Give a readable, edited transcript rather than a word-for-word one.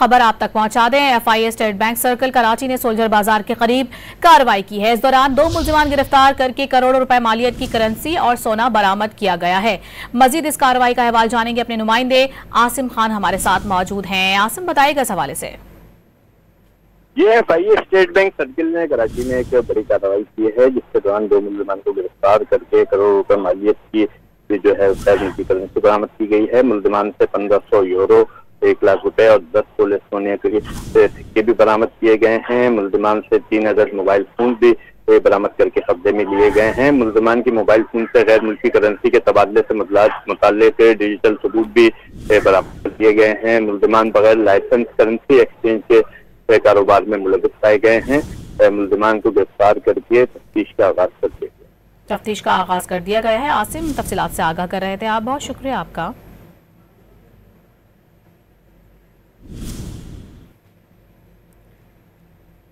खबर आप तक पहुंचा दें। FIA state bank circle Karachi ने सोल्जर बाजार के करीब कार्रवाई की है। इस दौरान 2 मुलजिमान गिरफ्तार करके करोड़ों रुपए मालियत की करेंसी और सोना बरामद किया गया है। मजीद इस कार्रवाई का अहवाल जानेंगे अपने नुमाइंदे आसिम खान हमारे साथ मौजूद हैं। आसिम, बताइएगा इस हवाले से। ये FIA स्टेट बैंक सर्किल ने कराची में एक बड़ी कार्रवाई की है, जिसके दौरान 2 मुलजिमान को गिरफ्तार करके करोड़ों रुपए मालियत की जो है की करेंसी बरामद की गई है। मुलजिमान से 1500 यूरो, 1 लाख रुपए और 10 तोले सोने के सिक्के भी बरामद किए गए हैं। मुलजिमान से 3000 मोबाइल फोन भी बरामद करके कब्जे में लिए गए हैं। मुलजिमान की मोबाइल फोन से गैर मुल्की करेंसी के तबादले से मुताल्लिक डिजिटल सबूत भी बरामद किए गए हैं। मुलजिमान बगैर लाइसेंस करेंसी एक्सचेंज के कारोबार में मुलविस पाए गए हैं। मुलजिमान को गिरफ्तार करके तफ्तीश का आगाज कर दिया गया। तफ्तीश का आगाज कर दिया गया है। आसिम, तफसीलात से आगाह कर रहे थे आप, बहुत शुक्रिया आपका।